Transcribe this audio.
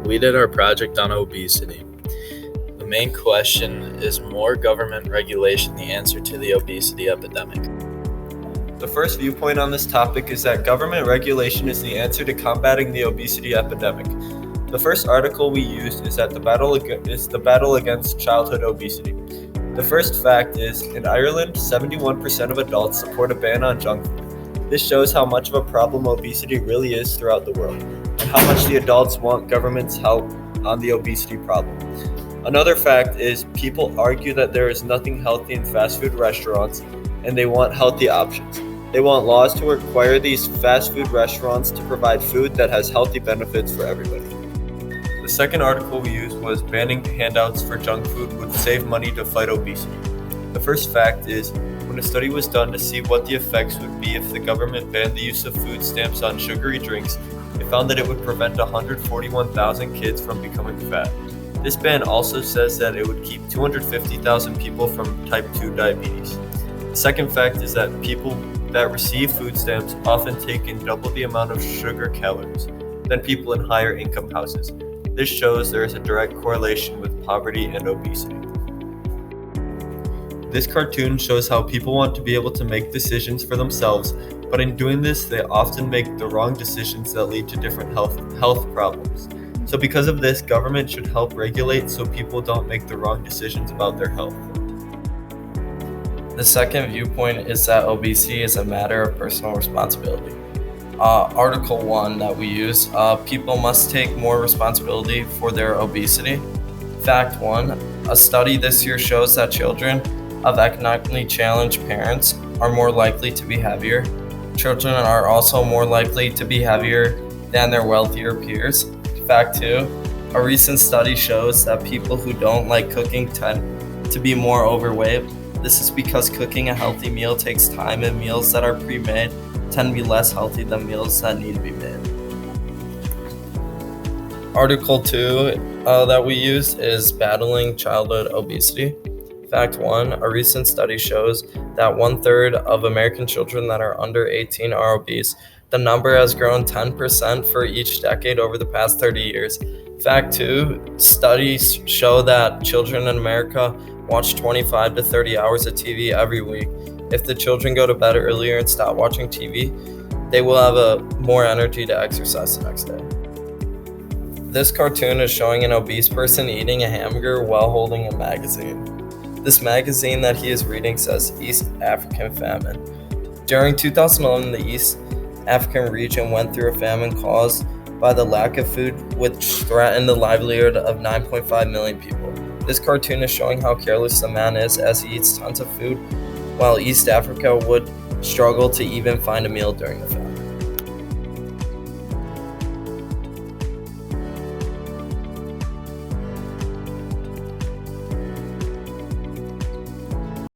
We did our project on obesity. The main question is more government regulation the answer to the obesity epidemic? The first viewpoint on this topic is that government regulation is the answer to combating the obesity epidemic. The first article we used is the battle against childhood obesity. The first fact is, in Ireland, 71% of adults support a ban on junk food. This shows how much of a problem obesity really is throughout the world, and how much the adults want government's help on the obesity problem. Another fact is, people argue that there is nothing healthy in fast food restaurants, and they want healthy options. They want laws to require these fast food restaurants to provide food that has healthy benefits for everybody. The second article we used was banning handouts for junk food would save money to fight obesity. The first fact is, when a study was done to see what the effects would be if the government banned the use of food stamps on sugary drinks, it found that it would prevent 141,000 kids from becoming fat. This ban also says that it would keep 250,000 people from type 2 diabetes. The second fact is that people that receive food stamps often take in double the amount of sugar calories than people in higher income houses. This shows there is a direct correlation with poverty and obesity. This cartoon shows how people want to be able to make decisions for themselves, but in doing this, they often make the wrong decisions that lead to different health problems. So because of this, government should help regulate so people don't make the wrong decisions about their health. The second viewpoint is that obesity is a matter of personal responsibility. Article 1 that we use, people must take more responsibility for their obesity. Fact 1, a study this year shows that children of economically challenged parents are more likely to be heavier. Children are also more likely to be heavier than their wealthier peers. Fact 2, a recent study shows that people who don't like cooking tend to be more overweight. This is because cooking a healthy meal takes time, and meals that are pre-made tend to be less healthy than meals that need to be made. Article 2 that we use is battling childhood obesity. Fact 1, a recent study shows that 1/3 of American children that are under 18 are obese. The number has grown 10% for each decade over the past 30 years. Fact 2, studies show that children in America watch 25 to 30 hours of TV every week. If the children go to bed earlier and stop watching TV, they will have more energy to exercise the next day. This cartoon is showing an obese person eating a hamburger while holding a magazine. This magazine that he is reading says East African Famine. During 2011, the East African region went through a famine caused by the lack of food, which threatened the livelihood of 9.5 million people. This cartoon is showing how careless the man is as he eats tons of food, while East Africa would struggle to even find a meal during the famine.